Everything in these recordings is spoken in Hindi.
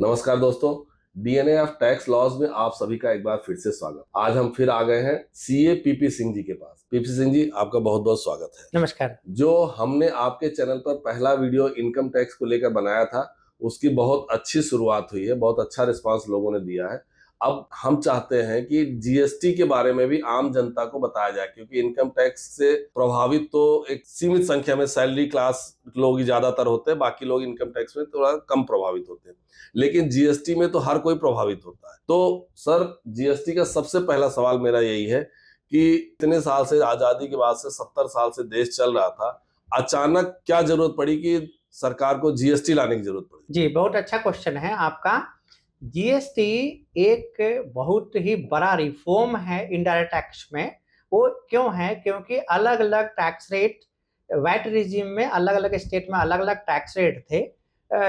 नमस्कार दोस्तों। डीएनए ऑफ टैक्स लॉज में आप सभी का एक बार फिर से स्वागत। आज हम फिर आ गए हैं सीए पीपी सिंह जी के पास। पीपी सिंह जी, आपका बहुत बहुत स्वागत है। नमस्कार। जो हमने आपके चैनल पर पहला वीडियो इनकम टैक्स को लेकर बनाया था, उसकी बहुत अच्छी शुरुआत हुई है, बहुत अच्छा रिस्पांस लोगों ने दिया है। अब हम चाहते हैं कि जीएसटी के बारे में भी आम जनता को बताया जाए, क्योंकि इनकम टैक्स से प्रभावित तो एक सीमित संख्या में सैलरी क्लास लोग ही ज्यादातर होते हैं, बाकी लोग इनकम टैक्स में थोड़ा कम प्रभावित होते हैं। लेकिन जीएसटी में तो हर कोई प्रभावित होता है। तो सर, जीएसटी का सबसे पहला सवाल मेरा यही है कि इतने साल से, आजादी के बाद से 70 साल से देश चल रहा था, अचानक क्या जरूरत पड़ी कि सरकार को जीएसटी लाने की जरूरत पड़ी? जी, बहुत अच्छा क्वेश्चन है आपका। जीएसटी एक बहुत ही बड़ा रिफॉर्म है इनडायरेक्ट टैक्स में। वो क्यों है? क्योंकि अलग-अलग टैक्स रेट वैट रिजिम में अलग-अलग स्टेट में अलग-अलग टैक्स रेट थे।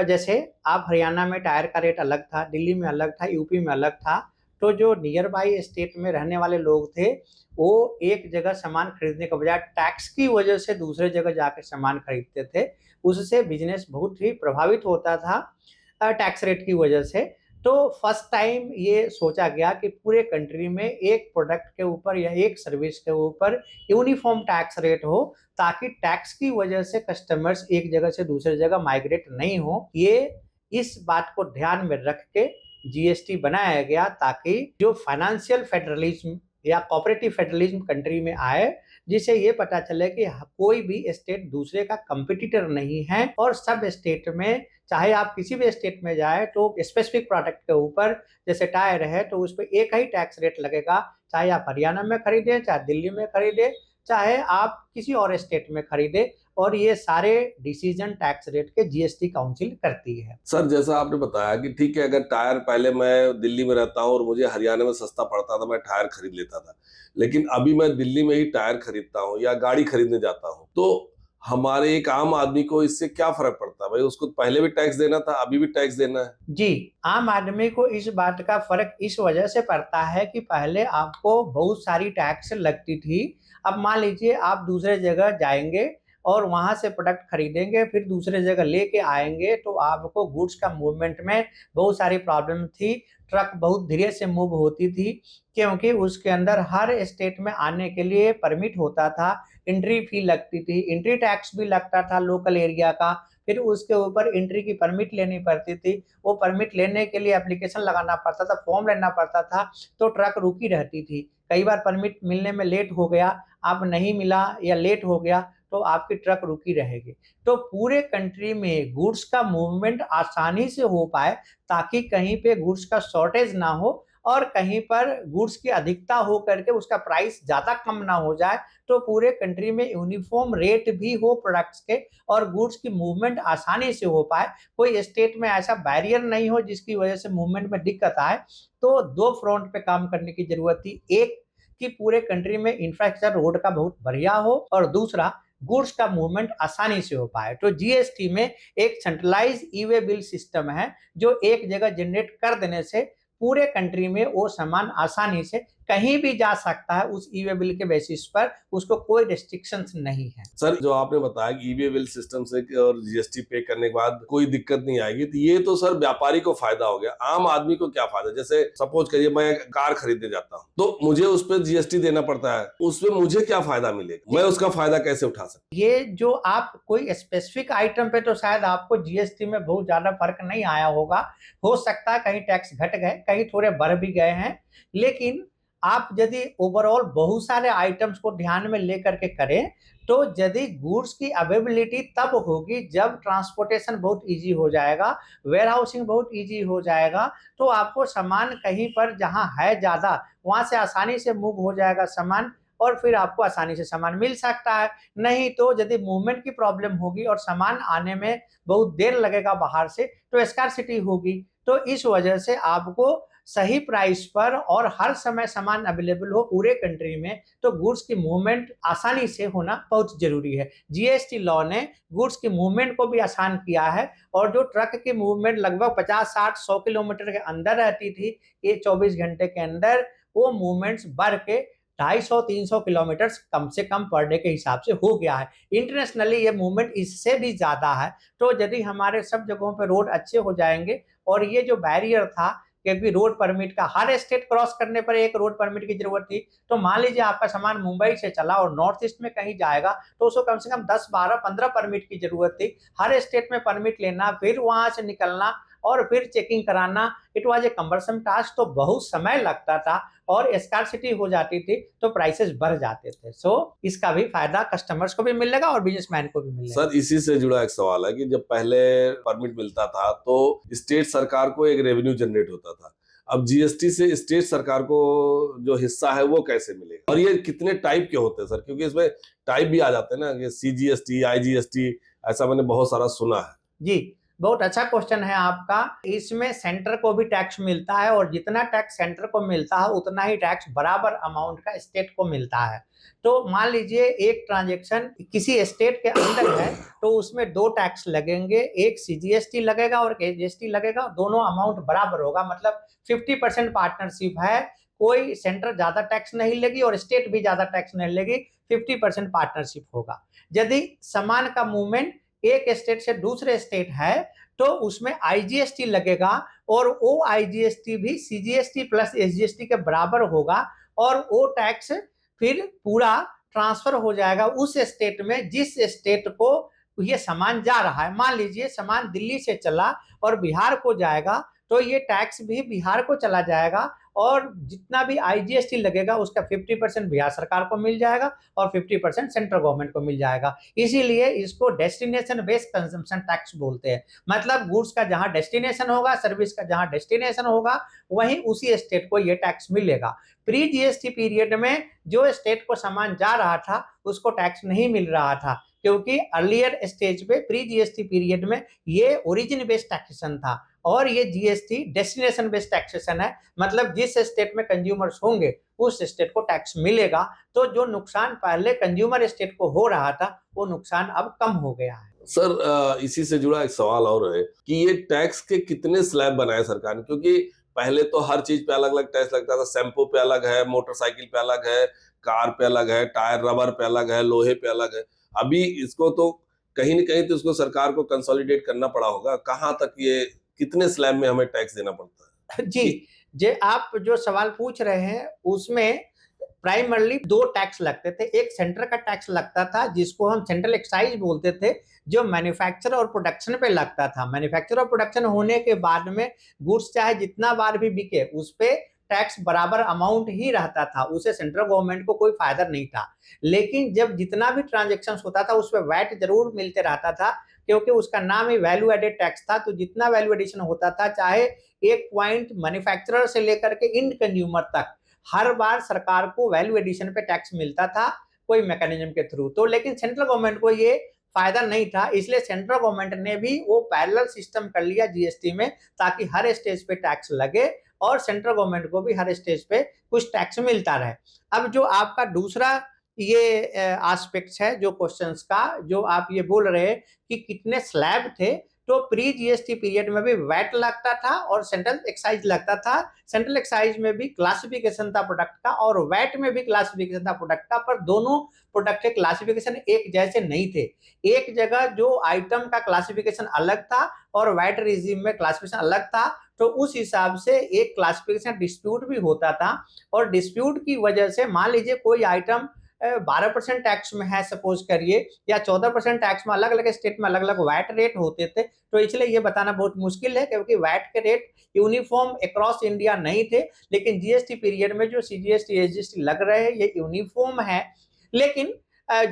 जैसे आप हरियाणा में टायर का रेट अलग था, दिल्ली में अलग था, यूपी में अलग था। तो जो नियर बाई स्टेट में रहने वाले लोग थे, वो एक जगह सामान खरीदने के बजाय टैक्स की वजह से दूसरे जगह जाकर सामान खरीदते थे। उससे बिज़नेस बहुत ही प्रभावित होता था टैक्स रेट की वजह से। तो फर्स्ट टाइम ये सोचा गया कि पूरे कंट्री में एक प्रोडक्ट के ऊपर या एक सर्विस के ऊपर यूनिफॉर्म टैक्स रेट हो, ताकि टैक्स की वजह से कस्टमर्स एक जगह से दूसरी जगह माइग्रेट नहीं हो। ये इस बात को ध्यान में रख के जीएसटी बनाया गया, ताकि जो फाइनेंशियल फेडरलिज्म या कोऑपरेटिव फेडरलिज्म कंट्री में आए, जिससे ये पता चले कि कोई भी स्टेट दूसरे का कंपटीटर नहीं है, और सब स्टेट में, चाहे आप किसी भी स्टेट में जाए, तो स्पेसिफिक प्रोडक्ट के ऊपर जैसे टायर है तो उस पर एक ही टैक्स रेट लगेगा, चाहे आप हरियाणा में खरीदें, चाहे दिल्ली में खरीदें, चाहे आप किसी और स्टेट में खरीदें। और ये सारे डिसीजन टैक्स रेट के जीएसटी काउंसिल करती है। सर, जैसा आपने बताया कि ठीक है, अगर टायर, पहले मैं दिल्ली में रहता हूँ और मुझे हरियाणा में सस्ता पड़ता था, मैं टायर खरीद लेता था। लेकिन अभी मैं दिल्ली में ही टायर खरीदता हूँ या गाड़ी खरीदने जाता हूँ, तो हमारे एक आम आदमी को इससे क्या फर्क पड़ता है? भाई, उसको पहले भी टैक्स देना था, अभी भी टैक्स देना है। जी, आम आदमी को इस बात का फ़र्क इस वजह से पड़ता है कि पहले आपको बहुत सारी टैक्स लगती थी। अब मान लीजिए आप दूसरे जगह जाएँगे और वहाँ से प्रोडक्ट खरीदेंगे, फिर दूसरे जगह लेके आएँगे, तो आपको गुड्स का मूवमेंट में बहुत सारी प्रॉब्लम थी। ट्रक बहुत धीरे से मूव होती थी, क्योंकि उसके अंदर हर स्टेट में आने के लिए परमिट होता था, एंट्री फ़ी लगती थी, एंट्री टैक्स भी लगता था लोकल एरिया का, फिर उसके ऊपर एंट्री की परमिट लेनी पड़ती थी। वो परमिट लेने के लिए एप्लीकेशन लगाना पड़ता था, फॉर्म लेना पड़ता था, तो ट्रक रुकी रहती थी। कई बार परमिट मिलने में लेट हो गया, अब नहीं मिला या लेट हो गया, तो आपकी ट्रक रुकी रहेगी। तो पूरे कंट्री में गुड्स का मूवमेंट आसानी से हो पाए, ताकि कहीं पे गुड्स का शॉर्टेज ना हो और कहीं पर गुड्स की अधिकता हो करके उसका प्राइस ज़्यादा कम ना हो जाए, तो पूरे कंट्री में यूनिफॉर्म रेट भी हो प्रोडक्ट्स के और गुड्स की मूवमेंट आसानी से हो पाए। कोई स्टेट में ऐसा बैरियर नहीं हो जिसकी वजह से मूवमेंट में दिक्कत आए। तो 2 फ्रंट पे काम करने की ज़रूरत थी। एक, कि पूरे कंट्री में इंफ्रास्ट्रक्चर रोड का बहुत बढ़िया हो, और दूसरा, गुड्स का मूवमेंट आसानी से हो पाए। तो जीएसटी में एक सेंट्रलाइज्ड ई-वे बिल सिस्टम है, जो एक जगह जनरेट कर देने से पूरे कंट्री में वो सामान आसानी से कहीं भी जा सकता है। उस ई-वे बिल के बेसिस पर उसको कोई रिस्ट्रिक्शंस नहीं है। सर, जो आपने बताया कि ईवी बिल सिस्टम से और जीएसटी पे करने के बाद कोई दिक्कत नहीं आएगी, तो ये तो सर व्यापारी को फायदा हो गया। आम आदमी को क्या फायदा? जैसे सपोज करिए मैं कार खरीदने जाता हूँ, तो मुझे उस पर जीएसटी देना पड़ता है, उसमें मुझे क्या फायदा मिलेगा? मैं उसका फायदा कैसे उठा सकता ये जो आप कोई स्पेसिफिक आइटम पे तो शायद आपको जीएसटी में बहुत ज़्यादा फ़र्क नहीं आया होगा। हो सकता है कहीं टैक्स घट गए, कहीं थोड़े बढ़ भी गए हैं। लेकिन आप यदि ओवरऑल बहुत सारे आइटम्स को ध्यान में लेकर के करें, तो यदि गुड्स की अवेलेबिलिटी तब होगी जब ट्रांसपोर्टेशन बहुत ईज़ी हो जाएगा, वेयरहाउसिंग बहुत ईज़ी हो जाएगा, तो आपको सामान कहीं पर जहाँ है ज़्यादा, वहाँ से आसानी से मूव हो जाएगा सामान, और फिर आपको आसानी से सामान मिल सकता है। नहीं तो यदि मूवमेंट की प्रॉब्लम होगी और सामान आने में बहुत देर लगेगा बाहर से, तो स्कार्सिटी होगी। तो इस वजह से आपको सही प्राइस पर और हर समय सामान अवेलेबल हो पूरे कंट्री में, तो गुड्स की मूवमेंट आसानी से होना बहुत ज़रूरी है। जीएसटी लॉ ने गुड्स की मूवमेंट को भी आसान किया है, और जो ट्रक की मूवमेंट लगभग 50, 60, 100 किलोमीटर के अंदर रहती थी, ये 24 घंटे के अंदर वो मूवमेंट्स बढ़ के 250-300 किलोमीटर्स कम से कम पर डे के हिसाब से हो गया है। इंटरनेशनली ये मूवमेंट इससे भी ज़्यादा है। तो यदि हमारे सब जगहों पे रोड अच्छे हो जाएँगे और ये जो बैरियर था, क्योंकि रोड परमिट का हर स्टेट क्रॉस करने पर एक रोड परमिट की जरूरत थी। तो मान लीजिए आपका सामान मुंबई से चला और नॉर्थ ईस्ट में कहीं जाएगा तो उसको कम से कम 10, 12, 15 परमिट की जरूरत थी। हर स्टेट में परमिट लेना, फिर वहां से निकलना और फिर चेकिंग कराना, it was a cumbersome task. तो बहुत समय लगता था और स्कार्सिटी हो जाती थी, तो प्राइसेस बढ़ जाते थे। सो इसका भी फायदा कस्टमर्स को भी मिलेगा और बिजनेसमैन को भी मिलेगा। सर इसी से जुड़ा एक सवाल है कि जब पहले परमिट मिलता था तो स्टेट सरकार को एक रेवेन्यू जनरेट होता था, अब जीएसटी से स्टेट सरकार को जो हिस्सा है वो कैसे मिलेगा, और ये कितने टाइप के होते हैं सर, क्योंकि इसमें टाइप भी आ जाते हैं ना कि सीजीएसटी, आईजीएसटी, ऐसा मैंने बहुत सारा सुना है। जी, बहुत अच्छा क्वेश्चन है आपका। इसमें सेंटर को भी टैक्स मिलता है और जितना टैक्स सेंटर को मिलता है उतना ही टैक्स बराबर अमाउंट का स्टेट को मिलता है। तो मान लीजिए एक ट्रांजैक्शन किसी स्टेट के अंदर है तो उसमें 2 टैक्स लगेंगे, एक सीजीएसटी लगेगा और एक एजीएसटी लगेगा, दोनों अमाउंट बराबर होगा, मतलब 50% पार्टनरशिप है। कोई सेंटर ज्यादा टैक्स नहीं लेगी और स्टेट भी ज्यादा टैक्स नहीं लेगी, 50% पार्टनरशिप होगा। यदि सामान का मूवमेंट एक स्टेट से दूसरे स्टेट है तो उसमें आईजीएसटी लगेगा और वो आईजीएसटी भी सीजीएसटी प्लस एसजीएसटी के बराबर होगा और वो टैक्स फिर पूरा ट्रांसफर हो जाएगा उस स्टेट में जिस स्टेट को ये सामान जा रहा है। मान लीजिए सामान दिल्ली से चला और बिहार को जाएगा तो ये टैक्स भी बिहार को चला जाएगा और जितना भी आईजीएसटी लगेगा उसका 50% बिहार सरकार को मिल जाएगा और 50% सेंट्रल गवर्नमेंट को मिल जाएगा। इसीलिए इसको डेस्टिनेशन बेस्ड कंजम्पशन टैक्स बोलते हैं। मतलब गुड्स का जहां डेस्टिनेशन होगा, सर्विस का जहां डेस्टिनेशन होगा, वहीं उसी स्टेट को ये टैक्स मिलेगा। प्री जीएसटी पीरियड में जो स्टेट को सामान जा रहा था उसको टैक्स नहीं मिल रहा था, क्योंकि अर्लियर स्टेज पे प्री जीएसटी पीरियड में ये ओरिजिन बेस्ड टैक्सेशन था और ये जीएसटी डेस्टिनेशन बेस्ड टैक्सेशन है। मतलब जिस स्टेट में कंज्यूमर्स होंगे उस स्टेट को टैक्स मिलेगा। तो जो नुकसान पहले कंज्यूमर स्टेट को हो रहा था वो नुकसान अब कम हो गया है। सर इसी से जुड़ा एक सवाल और है कि ये टैक्स के कितने स्लैब बनाए सरकार ने, क्योंकि पहले तो हर चीज पे अलग अलग टैक्स लगता था, शैम्पू पे अलग है, मोटरसाइकिल पे अलग है, कार पे अलग है, टायर रबर पे अलग है, लोहे पे अलग है। अभी इसको तो कहीं न कहीं तो इसको सरकार को कंसोलिडेट करना पड़ा होगा, कहाँ तक ये कितने स्लैब में हमें टैक्स देना पड़ता है जी, कि जे आप जो सवाल पूछ रहे हैं उसमें प्राइमरली 2 टैक्स लगते थे। एक सेंटर का टैक्स लगता था जिसको हम सेंट्रल एक्साइज बोलते थे, जो मैन्युफैक्चर और प्रोडक्शन पे लगता था। मैन्युफैक्चर और प्रोडक्शन होने के बाद में गुड्स चाहे जितना बार भी बिके उस पे टैक्स बराबर अमाउंट ही रहता था, उसे सेंट्रल गवर्नमेंट को कोई फायदा नहीं था। लेकिन जब जितना भी ट्रांजैक्शंस होता था उस पे वैट जरूर मिलते रहता था, क्योंकि उसका नाम ही वैल्यू एडेड टैक्स था। तो जितना वैल्यू एडिशन होता था, चाहे एक पॉइंट मैन्युफैक्चरर से लेकर के इंड कंज्यूमर तक, हर बार सरकार को वैल्यू एडिशन पे टैक्स मिलता था कोई मैकेनिज्म के थ्रू। तो लेकिन सेंट्रल गवर्नमेंट को ये फायदा नहीं था, इसलिए सेंट्रल गवर्नमेंट ने भी वो पैरेलल सिस्टम कर लिया जीएसटी में, ताकि हर स्टेज पे टैक्स लगे और सेंट्रल गवर्नमेंट को भी हर स्टेज पे कुछ टैक्स मिलता रहे। अब जो आपका दूसरा ये एस्पेक्ट है जो क्वेश्चंस का, जो आप ये बोल रहे हैं कि कितने स्लैब थे, तो प्री जीएसटी पीरियड में भी वैट लगता था और सेंट्रल एक्साइज लगता था। सेंट्रल एक्साइज में भी क्लासिफिकेशन था प्रोडक्ट का और वैट में भी क्लासिफिकेशन था प्रोडक्ट का, पर दोनों प्रोडक्ट के क्लासिफिकेशन एक जैसे नहीं थे। एक जगह जो आइटम का क्लासिफिकेशन अलग था और वैट रिजीम में क्लासिफिकेशन अलग था, तो उस हिसाब से एक क्लासिफिकेशन डिस्प्यूट भी होता था और डिस्प्यूट की वजह से मान लीजिए कोई आइटम 12% टैक्स में है सपोज करिए, या 14% टैक्स में, अलग अलग स्टेट में अलग अलग वैट रेट होते थे। तो इसलिए ये बताना बहुत मुश्किल है, क्योंकि वैट के रेट यूनिफॉर्म अक्रॉस इंडिया नहीं थे। लेकिन जीएसटी पीरियड में जो सीजीएसटी एसजीएसटी लग रहे हैं ये यूनिफॉर्म है। लेकिन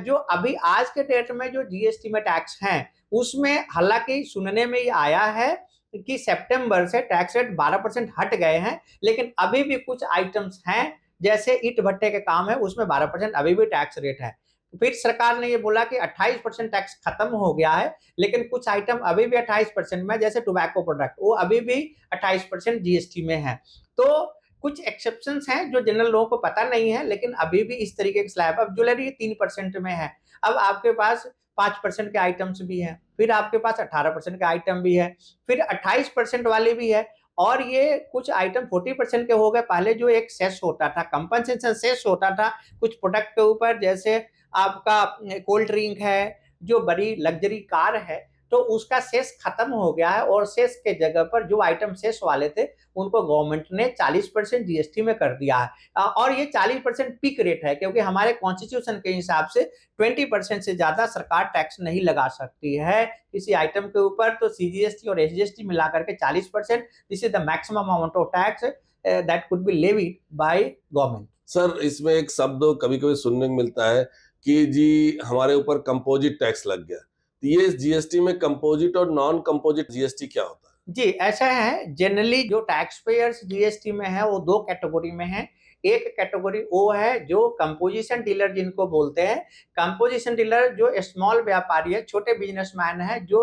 जो अभी आज के डेट में जो जीएसटी में टैक्स हैं उसमें हालांकि सुनने में ये आया है कि सितंबर से टैक्स रेट 12% हट गए हैं, लेकिन अभी भी कुछ आइटम्स हैं जैसे ईंट भट्टे के काम है उसमें 12% अभी भी टैक्स रेट है। फिर सरकार ने ये बोला कि 28% टैक्स खत्म हो गया है, लेकिन कुछ आइटम अभी भी 28% में, जैसे टोबैको प्रोडक्ट, वो अभी भी 28% जीएसटी में है। तो कुछ एक्सेप्शंस हैं जो जनरल लोगों को पता नहीं है, लेकिन अभी भी इस तरीके के स्लैब। अब ज्वेलरी 3% में है, अब आपके पास 5% के आइटम्स भी हैं, फिर आपके पास 18% के आइटम भी है, फिर 28% वाले भी है, और ये कुछ आइटम 40% के हो गए। पहले जो एक सेस होता था, कंपनसेशन सेस होता था कुछ प्रोडक्ट के ऊपर, जैसे आपका कोल्ड ड्रिंक है, जो बड़ी लग्जरी कार है, तो उसका सेस खत्म हो गया है और सेस के जगह पर जो आइटम सेस वाले थे उनको गवर्नमेंट ने 40% जीएसटी में कर दिया है। और ये 40% पीक रेट है, क्योंकि हमारे कॉन्स्टिट्यूशन के हिसाब से 20% से ज्यादा सरकार टैक्स नहीं लगा सकती है किसी आइटम के ऊपर। तो सीजीएसटी और एसजीएसटी मिलाकर के 40%, this is the maximum amount of tax that could be levied by government. Sir, इसमें एक शब्द कभी कभी सुनने को मिलता है कि जी हमारे ऊपर कंपोजिट टैक्स लग गया। तो ये जीएसटी में कंपोजिट और नॉन कंपोजिट जीएसटी क्या होता है? जी, ऐसा है, जनरली जो टैक्स पेयर्स जीएसटी में है वो दो कैटेगरी में है। एक कैटेगरी वो है जो कंपोजिशन डीलर जिनको बोलते हैं। कंपोजिशन डीलर जो स्मॉल व्यापारी है, छोटे बिजनेसमैन है, जो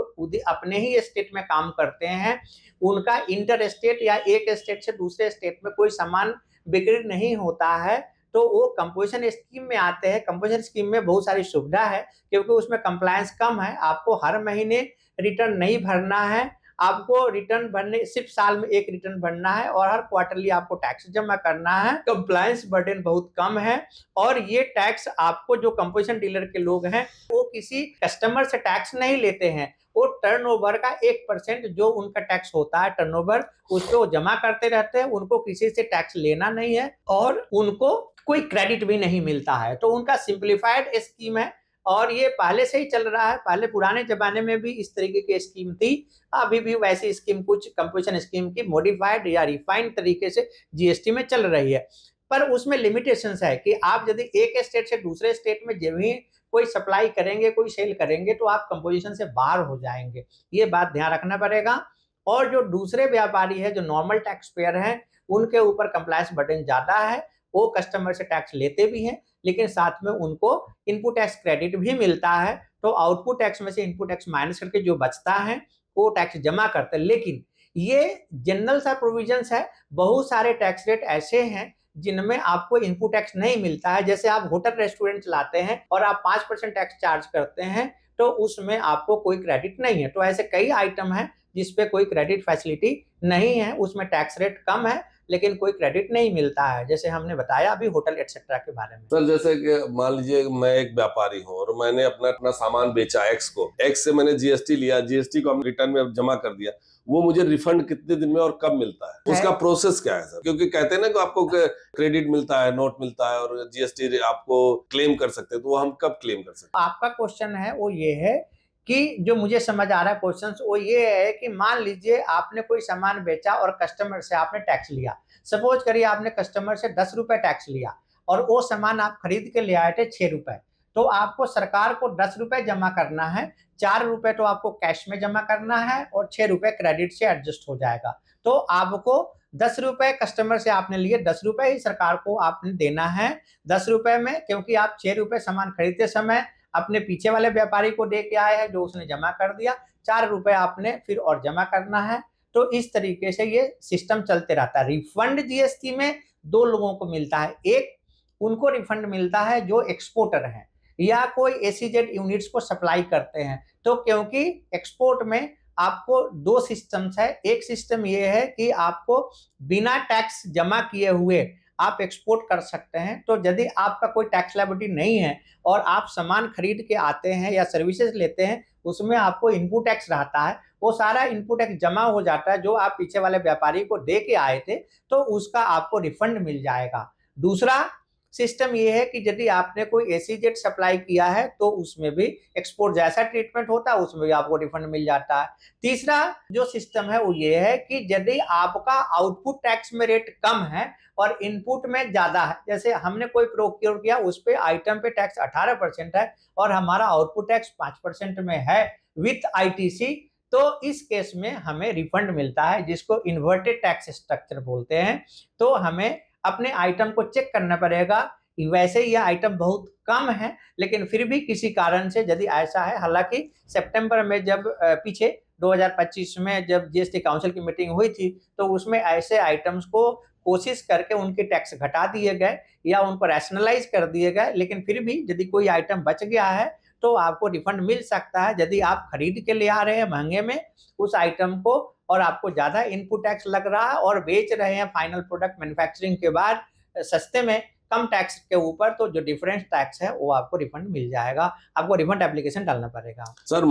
अपने ही स्टेट में काम करते हैं, उनका इंटर स्टेट या एक स्टेट से दूसरे स्टेट में कोई सामान बिक्री नहीं होता है, तो वो कंपोजिशन स्कीम में आते हैं। कंपोजिशन स्कीम में बहुत सारी सुविधा है, क्योंकि उसमें कंप्लायंस कम है, आपको हर महीने रिटर्न नहीं भरना है, आपको रिटर्न भरने सिर्फ साल में एक रिटर्न भरना है और हर क्वार्टरली आपको टैक्स जमा करना है। कंप्लायंस बर्डन बहुत कम है और ये टैक्स आपको जो कंपोजिशन डीलर के लोग हैं वो किसी कस्टमर से टैक्स नहीं लेते हैं, वो टर्नओवर का 1% जो उनका टैक्स होता है टर्नओवर, उस पे वो जमा करते रहते हैं। उनको किसी से टैक्स लेना नहीं है और उनको कोई क्रेडिट भी नहीं मिलता है। तो उनका सिंप्लीफाइड स्कीम है और ये पहले से ही चल रहा है। पहले पुराने जमाने में भी इस तरीके की स्कीम थी, अभी भी वैसी स्कीम कुछ कंपोजिशन स्कीम की मॉडिफाइड या रिफाइंड तरीके से जीएसटी में चल रही है। पर उसमें लिमिटेशंस है कि आप यदि एक स्टेट से दूसरे स्टेट में जब भी कोई सप्लाई करेंगे, कोई सेल करेंगे, तो आप कंपोजिशन से बाहर हो जाएंगे, ये बात ध्यान रखना पड़ेगा। और जो दूसरे व्यापारी है, जो नॉर्मल टैक्स पेयर हैं, उनके ऊपर कंप्लायंस बर्डन ज्यादा है, वो कस्टमर से टैक्स लेते भी हैं, लेकिन साथ में उनको इनपुट टैक्स क्रेडिट भी मिलता है। तो आउटपुट टैक्स में से इनपुट टैक्स माइनस करके जो बचता है वो टैक्स जमा करते हैं। लेकिन ये जनरल सा प्रोविजंस है, बहुत सारे टैक्स रेट ऐसे हैं जिनमें आपको इनपुट टैक्स नहीं मिलता है। जैसे आप होटल रेस्टोरेंट चलाते हैं और आप 5% टैक्स चार्ज करते हैं, तो उसमें आपको कोई क्रेडिट नहीं है। तो ऐसे कई आइटम हैं जिसपे कोई क्रेडिट फैसिलिटी नहीं है, उसमें टैक्स रेट कम है लेकिन कोई क्रेडिट नहीं मिलता है, जैसे हमने बताया अभी होटल एटसेट्रा के बारे में। सर, जैसे कि मान लीजिए मैं एक व्यापारी हूँ और मैंने अपना अपना सामान बेचा एक्स को, एक्स से मैंने जीएसटी लिया, जीएसटी को हम रिटर्न में जमा कर दिया, वो मुझे रिफंड कितने दिन में और कब मिलता है? उसका प्रोसेस क्या है सर? क्योंकि कहते हैं ना कि आपको क्रेडिट मिलता है, नोट मिलता है और जीएसटी आपको क्लेम कर सकते हैं, तो वो हम कब क्लेम कर सकते हैं? आपका क्वेश्चन है वो ये है कि जो मुझे समझ आ रहा है क्वेश्चन, वो ये है कि मान लीजिए आपने कोई सामान बेचा और कस्टमर से आपने टैक्स लिया। सपोज करिए आपने कस्टमर से 10 रुपए टैक्स लिया और वो सामान आप खरीद के ले आए थे 6 रुपए, तो आपको सरकार को 10 रुपए जमा करना है, 4 रुपए तो आपको कैश में जमा करना है और 6 रुपए क्रेडिट से एडजस्ट हो जाएगा। तो आपको 10 रुपए कस्टमर से आपने लिए, 10 रुपए ही सरकार को आपने देना है। 10 रुपए में, क्योंकि आप 6 रुपए सामान खरीदते समय अपने पीछे वाले व्यापारी को दे के आए हैं जो उसने जमा कर दिया, 4 रुपए आपने फिर और जमा करना है। तो इस तरीके से ये सिस्टम चलते रहता है। रिफंड जीएसटी में दो लोगों को मिलता है। एक उनको रिफंड मिलता है जो एक्सपोर्टर हैं या कोई एसीजेड यूनिट्स को सप्लाई करते हैं। तो क्योंकि एक्सपोर्ट में आपको दो सिस्टम्स है, एक सिस्टम ये है कि आपको बिना टैक्स जमा किए हुए आप एक्सपोर्ट कर सकते हैं। तो यदि आपका कोई टैक्स लायबिलिटी नहीं है और आप सामान खरीद के आते हैं या सर्विसेज लेते हैं, उसमें आपको इनपुट टैक्स रहता है, वो सारा इनपुट टैक्स जमा हो जाता है जो आप पीछे वाले व्यापारी को दे के आए थे, तो उसका आपको रिफंड मिल जाएगा। दूसरा सिस्टम ये है कि यदि आपने कोई एसीजेड सप्लाई किया है तो उसमें भी एक्सपोर्ट जैसा ट्रीटमेंट होता है, उसमें भी आपको रिफंड मिल जाता है। तीसरा जो सिस्टम है वो ये है कि यदि आपका आउटपुट टैक्स में रेट कम है और इनपुट में ज्यादा है, जैसे हमने कोई प्रोक्योर किया उस पे आइटम पे टैक्स 18% है और हमारा आउटपुट टैक्स 5% में है विथ आईटीसी, तो इस केस में हमें रिफंड मिलता है, जिसको इन्वर्टेड टैक्स स्ट्रक्चर बोलते हैं। तो हमें अपने आइटम को चेक करना पड़ेगा। वैसे यह आइटम बहुत कम है, लेकिन फिर भी किसी कारण से यदि ऐसा है, हालांकि सितंबर में जब पीछे 2025 में जब जीएसटी काउंसिल की मीटिंग हुई थी, तो उसमें ऐसे आइटम्स को कोशिश करके उनके टैक्स घटा दिए गए या उनको रैशनलाइज कर दिए गए। लेकिन फिर भी यदि कोई आइटम बच गया है तो आपको रिफंड मिल सकता है, यदि आप खरीद के ले आ रहे हैं महंगे में उस आइटम को और आपको ज्यादा इनपुट टैक्स लग रहा है और बेच रहे हैं फाइनल प्रोडक्ट मैन्युफैक्चरिंग के बाद सस्ते में, कम टैक्स के ऊपर, तो जो डिफरेंस टैक्स है वो आपको रिफंड मिल जाएगा। आपको रिफंड एप्लीकेशन डालना पड़ेगा। सर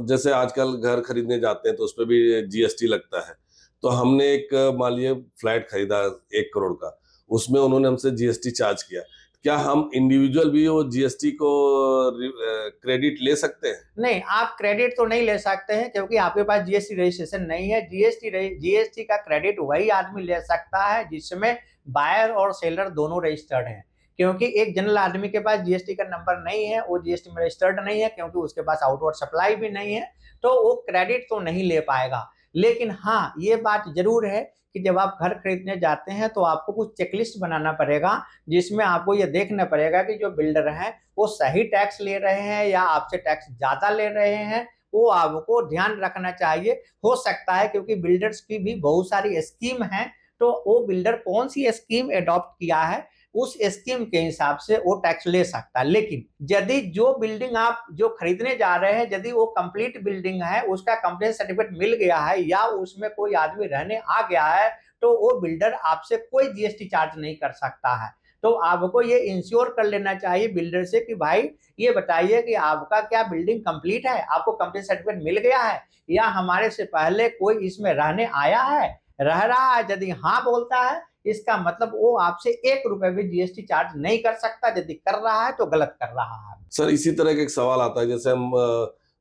जैसे आजकल घर खरीदने जाते हैं तो उस पे भी जीएसटी लगता है। तो हमने एक मान लीजिए फ्लैट खरीदा 1 करोड़ का, उसमें उन्होंने हमसे जीएसटी चार्ज किया। क्या हम इंडिविजुअल भी वो जीएसटी को क्रेडिट ले सकते हैं? नहीं, आप क्रेडिट तो नहीं ले सकते हैं, क्योंकि आपके पास जीएसटी रजिस्ट्रेशन नहीं है। जीएसटी का क्रेडिट वही आदमी ले सकता है जिसमें बायर और सेलर दोनों रजिस्टर्ड हैं। क्योंकि एक जनरल आदमी के पास जीएसटी का नंबर नहीं है, वो जीएसटी में रजिस्टर्ड नहीं है, क्योंकि उसके पास आउटवर्ड सप्लाई भी नहीं है, तो वो क्रेडिट तो नहीं ले पाएगा। लेकिन हाँ, ये बात जरूर है कि जब आप घर खरीदने जाते हैं तो आपको कुछ चेकलिस्ट बनाना पड़ेगा, जिसमें आपको ये देखना पड़ेगा कि जो बिल्डर हैं वो सही टैक्स ले रहे हैं या आपसे टैक्स ज्यादा ले रहे हैं। वो आपको ध्यान रखना चाहिए। हो सकता है, क्योंकि बिल्डर्स की भी बहुत सारी स्कीम है, तो वो बिल्डर कौन सी स्कीम अडॉप्ट किया है उस स्कीम के हिसाब से वो टैक्स ले सकता है। लेकिन यदि जो बिल्डिंग आप जो खरीदने जा रहे हैं, यदि वो कंप्लीट बिल्डिंग है, उसका कंप्लीट सर्टिफिकेट मिल गया है या उसमें कोई आदमी रहने आ गया है, तो वो बिल्डर आपसे कोई जीएसटी चार्ज नहीं कर सकता है। तो आपको ये इंश्योर कर लेना चाहिए बिल्डर से कि भाई ये बताइए कि आपका क्या बिल्डिंग कंप्लीट है, आपको कंप्लीट सर्टिफिकेट मिल गया है, या हमारे से पहले कोई इसमें रहने आया है, रह रहा है। यदि हाँ बोलता है, इसका मतलब वो आपसे 1 रुपए भी जीएसटी चार्ज नहीं कर सकता। यदि कर रहा है तो गलत कर रहा है। सर इसी तरह का एक सवाल आता है, जैसे हम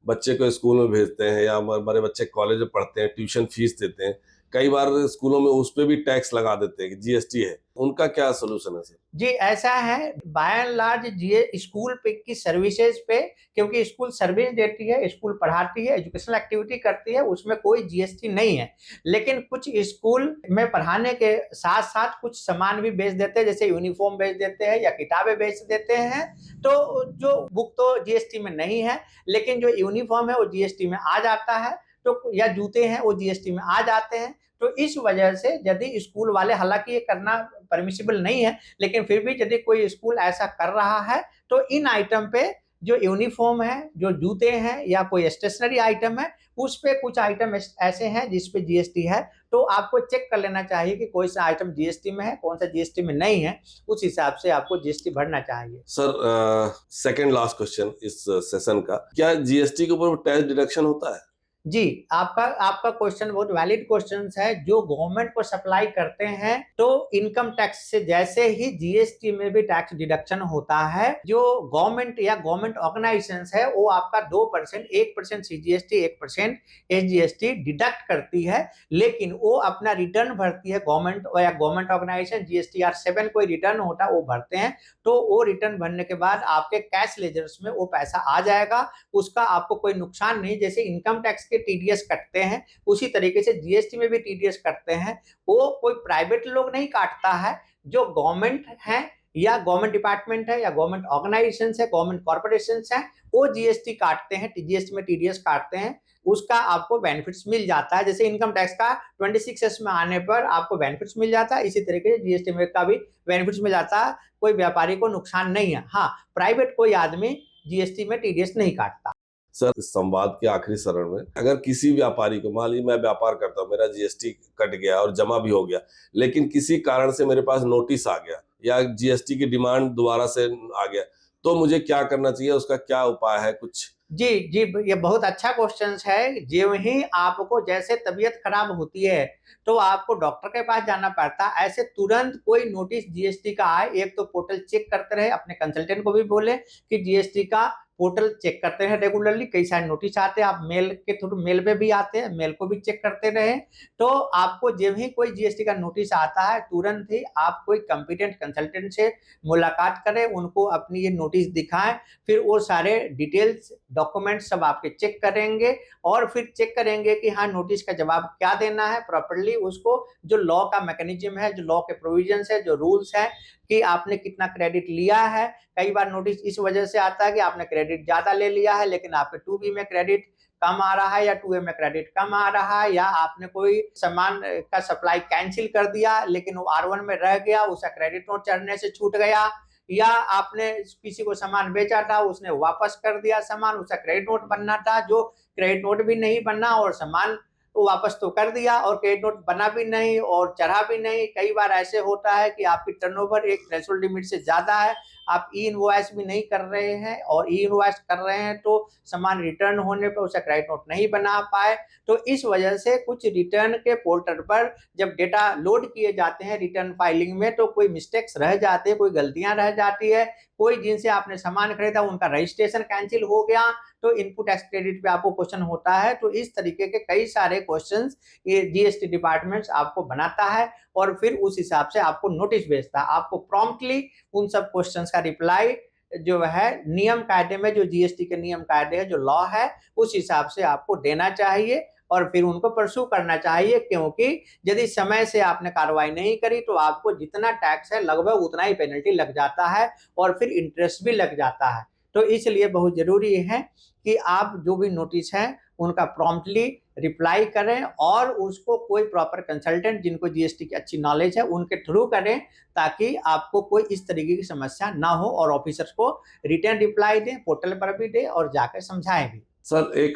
बच्चे को स्कूल में भेजते हैं या हमारे बच्चे कॉलेज में पढ़ते हैं, ट्यूशन फीस देते हैं, कई बार स्कूलों में उस पे भी टैक्स लगा देते हैं कि जीएसटी है। उनका क्या सोल्यूशन है सर? जी, ऐसा है, बाय एंड लार्ज ये स्कूल पे की सर्विसेज पे, क्योंकि स्कूल सर्विस देती है, स्कूल पढ़ाती है, एजुकेशनल एक्टिविटी करती है, उसमें कोई जीएसटी नहीं है। लेकिन कुछ स्कूल में पढ़ाने के साथ साथ कुछ सामान भी बेच देते हैं, जैसे यूनिफॉर्म बेच देते हैं या किताबें बेच देते हैं। तो जो बुक तो जीएसटी में नहीं है, लेकिन जो यूनिफॉर्म है वो जीएसटी में आ जाता है, तो या जूते हैं वो जीएसटी में आ जाते हैं। तो इस वजह से यदि स्कूल वाले, हालांकि ये करना परमिसिबल नहीं है, लेकिन फिर भी यदि कोई स्कूल ऐसा कर रहा है, तो इन आइटम पे जो यूनिफॉर्म है, जो जूते हैं या कोई स्टेशनरी आइटम है, उस पे कुछ आइटम ऐसे हैं जिस पे जीएसटी है। तो आपको चेक कर लेना चाहिए कि कोई सा आइटम जीएसटी में है, कौन सा जीएसटी में नहीं है। उस हिसाब से आपको जीएसटी भरना चाहिए। सर सेकंड लास्ट क्वेश्चन इस सेशन का, क्या जीएसटी के ऊपर टैक्स डिडक्शन होता है? जी, आपका आपका क्वेश्चन बहुत वैलिड क्वेश्चन है। जो गवर्नमेंट को सप्लाई करते हैं, तो इनकम टैक्स से जैसे ही जीएसटी में भी टैक्स डिडक्शन होता है। जो गवर्नमेंट या गवर्नमेंट ऑर्गेनाइजेशंस है, वो आपका 2%, 1% सीजीएसटी, 1% एसजीएसटी डिडक्ट करती है, लेकिन वो अपना रिटर्न भरती है। गवर्नमेंट या गवर्नमेंट ऑर्गेनाइजेशन जीएसटीआर 7 कोई रिटर्न होता है वो भरते हैं। तो वो रिटर्न भरने के बाद आपके कैश लेजर्स में वो पैसा आ जाएगा, उसका आपको कोई नुकसान नहीं। जैसे इनकम टैक्स टीडीएस कटते हैं, उसी तरीके से जीएसटी में भी टीडीएस कटते हैं। वो कोई प्राइवेट लोग नहीं काटता है, जो गवर्नमेंट है या गवर्नमेंट डिपार्टमेंट है या गवर्नमेंट ऑर्गेनाइजेशन है, गवर्नमेंट कॉर्पोरेशन है, वो जीएसटी काटते हैं, जीएसटी में टीडीएस काटते हैं। उसका आपको बेनिफिट्स मिल जाता है। जैसे इनकम टैक्स का 26S में आने पर आपको बेनिफिट्स मिल जाता है, इसी तरीके से जीएसटी में का भी बेनिफिट्स मिल जाता है। कोई व्यापारी को नुकसान नहीं है। हाँ, प्राइवेट कोई आदमी जीएसटी में टीडीएस नहीं काटता। सर इस संवाद के आखिरी चरण में, अगर किसी व्यापारी को, मान लीजिए मैं व्यापार करता हूँ, मेरा जीएसटी कट गया और जमा भी हो गया, लेकिन किसी कारण से मेरे पास नोटिस आ गया या जीएसटी की डिमांड दोबारा से आ गया, तो मुझे क्या करना चाहिए? उसका क्या उपाय है कुछ? जी, जी, ये बहुत अच्छा क्वेश्चन है। जो ही आपको जैसे तबीयत खराब होती है, तो आपको डॉक्टर के पास जाना पड़ता है। ऐसे तुरंत कोई नोटिस जीएसटी का आए, एक तो पोर्टल चेक करते रहे, अपने कंसल्टेंट को भी बोले कि जीएसटी का पोर्टल चेक करते हैं रेगुलरली। कई सारे नोटिस आते हैं, आप मेल के थ्रू, मेल पे भी आते हैं, मेल को भी चेक करते रहे। तो आपको जब ही कोई जीएसटी का नोटिस आता है, तुरंत ही आप कोई कंपिटेंट कंसल्टेंट से मुलाकात करें, उनको अपनी ये नोटिस दिखाएं। फिर वो सारे डिटेल्स, डॉक्यूमेंट सब आपके चेक करेंगे और फिर चेक करेंगे कि हाँ, नोटिस का जवाब क्या देना है प्रॉपर्ली। उसको जो लॉ का मैकेनिज्म है, जो लॉ के प्रोविजंस है, जो रूल्स है कि आपने कितना क्रेडिट लिया है। कई बार नोटिस इस वजह से आता है कि आपने क्रेडिट ज्यादा ले लिया है, लेकिन आपके 2B में क्रेडिट कम आ रहा है या 2A में क्रेडिट कम आ रहा है, या आपने कोई सामान का सप्लाई कैंसिल कर दिया लेकिन वो R1 में रह गया, उसका क्रेडिट नोट चढ़ने से छूट गया, या आपने किसी को सामान बेचा था, उसने वापस कर दिया सामान, उसका क्रेडिट नोट बनना था, जो क्रेडिट नोट भी नहीं बनना और सामान तो वापस तो कर दिया और क्रेडिट नोट बना भी नहीं और चढ़ा भी नहीं। कई बार ऐसे होता है कि आपकी टर्नओवर एक थ्रेशोल्ड लिमिट से ज़्यादा है, आप ई इनवॉइस भी नहीं कर रहे हैं और ई इनवॉइस कर रहे हैं तो सामान रिटर्न होने पर उसे क्रेडिट नोट नहीं बना पाए। तो इस वजह से कुछ रिटर्न के पोर्टल पर जब डेटा लोड किए जाते हैं रिटर्न फाइलिंग में तो कोई मिस्टेक्स रह जाते हैं, कोई गलतियां रह जाती है, कोई जिनसे आपने सामान खरीदा उनका रजिस्ट्रेशन कैंसिल हो गया तो इनपुट टैक्स क्रेडिट पे आपको क्वेश्चन होता है। तो इस तरीके के कई सारे क्वेश्चंस ये जीएसटी डिपार्टमेंट्स आपको बनाता है और फिर उस हिसाब से आपको नोटिस भेजता है। आपको प्रॉम्प्टली उन सब क्वेश्चंस का रिप्लाई जो है नियम कायदे में, जो जीएसटी के नियम कायदे है, जो लॉ है, उस हिसाब से आपको देना चाहिए और फिर उनको परस्यू करना चाहिए, क्योंकि यदि समय से आपने कार्रवाई नहीं करी तो आपको जितना टैक्स है लगभग उतना ही पेनल्टी लग जाता है और फिर इंटरेस्ट भी लग जाता है। तो इसलिए बहुत जरूरी है कि आप जो भी नोटिस है उनका प्रॉम्प्टली रिप्लाई करें और उसको कोई प्रॉपर कंसल्टेंट जिनको जीएसटी की अच्छी नॉलेज है उनके थ्रू करें, ताकि आपको कोई इस तरीके की समस्या ना हो और ऑफिसर्स को रिटर्न रिप्लाई दें, पोर्टल पर भी दें और जाकर समझाएं भी। सर एक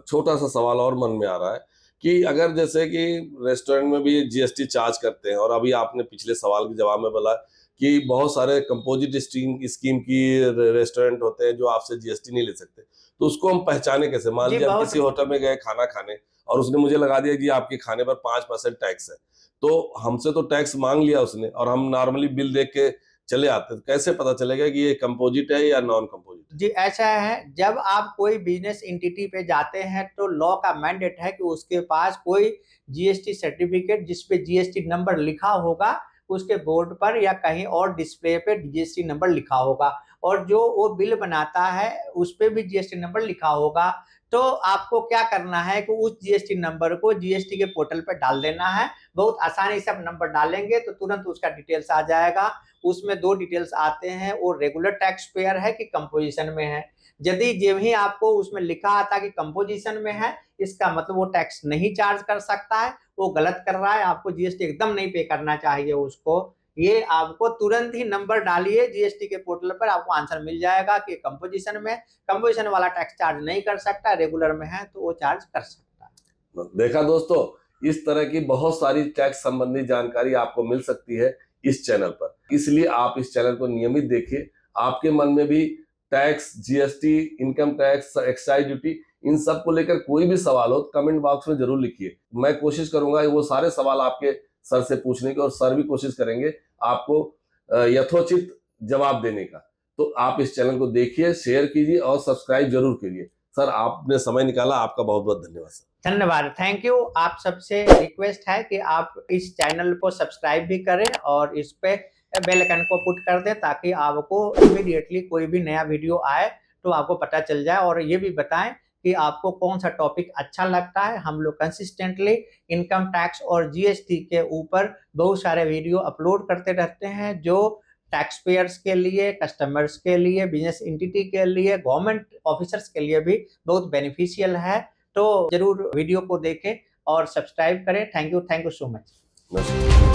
छोटा सा सवाल और मन में आ रहा है कि अगर जैसे कि रेस्टोरेंट में भी जीएसटी चार्ज करते हैं, और अभी आपने पिछले सवाल के जवाब में बोला कि बहुत सारे कंपोजिट स्कीम की रेस्टोरेंट होते हैं जो आपसे जीएसटी नहीं ले सकते, तो उसको हम पहचाने कैसे? मान जी लीजिए हम बहुत किसी होटल में गए खाना खाने और उसने मुझे लगा दिया कि आपके खाने पर 5% टैक्स है, तो हमसे तो टैक्स मांग लिया उसने और हम नॉर्मली बिल देख के चले आते, तो कैसे पता चलेगा कि ये कंपोजिट है या नॉन कंपोजिट? जी ऐसा है, जब आप कोई बिजनेस एंटिटी पे जाते हैं तो लॉ का मैंडेट है कि उसके पास कोई जीएसटी सर्टिफिकेट जिस पे जीएसटी नंबर लिखा होगा, उसके बोर्ड पर या कहीं और डिस्प्ले पे जीएसटी नंबर लिखा होगा और जो वो बिल बनाता है उस पे भी जीएसटी नंबर लिखा होगा। तो आपको क्या करना है कि उस जीएसटी नंबर को जीएसटी के पोर्टल पे डाल देना है। बहुत आसानी से आप नंबर डालेंगे तो तुरंत उसका डिटेल्स आ जाएगा। उसमें 2 डिटेल्स आते हैं, वो रेगुलर टैक्स पेयर है कि कंपोजिशन में है। यदि जब ही आपको उसमें लिखा आता कि कंपोजिशन में है, इसका मतलब वो टैक्स नहीं चार्ज कर सकता है, वो गलत कर रहा है, आपको जीएसटी एकदम नहीं पे करना चाहिए उसको। ये आपको तुरंत ही नंबर डालिए जीएसटी के पोर्टल पर, आपको आंसर मिल जाएगा कि कंपोजिशन में, कंपोजिशन वाला टैक्स चार्ज नहीं कर सकता, रेगुलर में है तो वो चार्ज कर सकता है। देखा दोस्तों, इस तरह की बहुत सारी टैक्स संबंधी जानकारी आपको मिल सकती है इस चैनल पर, इसलिए आप इस चैनल को नियमित देखिए। आपके मन में भी tax, GST, income tax, excise duty, इन सब को लेकर कोई भी सवाल हो तो कमेंट बॉक्स में जरूर लिखिए। मैं कोशिश करूंगा वो सारे सवाल आपके सर से पूछने की, और सर भी कोशिश करेंगे आपको यथोचित जवाब देने का। तो आप इस चैनल को देखिए, शेयर कीजिए और सब्सक्राइब जरूर कीजिए। सर आपने समय निकाला, आपका बहुत बहुत धन्यवाद सर। धन्यवाद, थैंक यू। आप सबसे रिक्वेस्ट है कि आप इस चैनल को सब्सक्राइब भी करें और इस पे बेल आइकन को पुट कर दें, ताकि आपको इमीडिएटली कोई भी नया वीडियो आए तो आपको पता चल जाए। और ये भी बताएं कि आपको कौन सा टॉपिक अच्छा लगता है। हम लोग कंसिस्टेंटली इनकम टैक्स और जीएसटी के ऊपर बहुत सारे वीडियो अपलोड करते रहते हैं, जो टैक्स पेयर्स के लिए, कस्टमर्स के लिए, बिजनेस एंटिटी के लिए, गवर्नमेंट ऑफिसर्स के लिए भी बहुत बेनिफिशियल है। तो जरूर वीडियो को देखें और सब्सक्राइब करें। Thank you so much.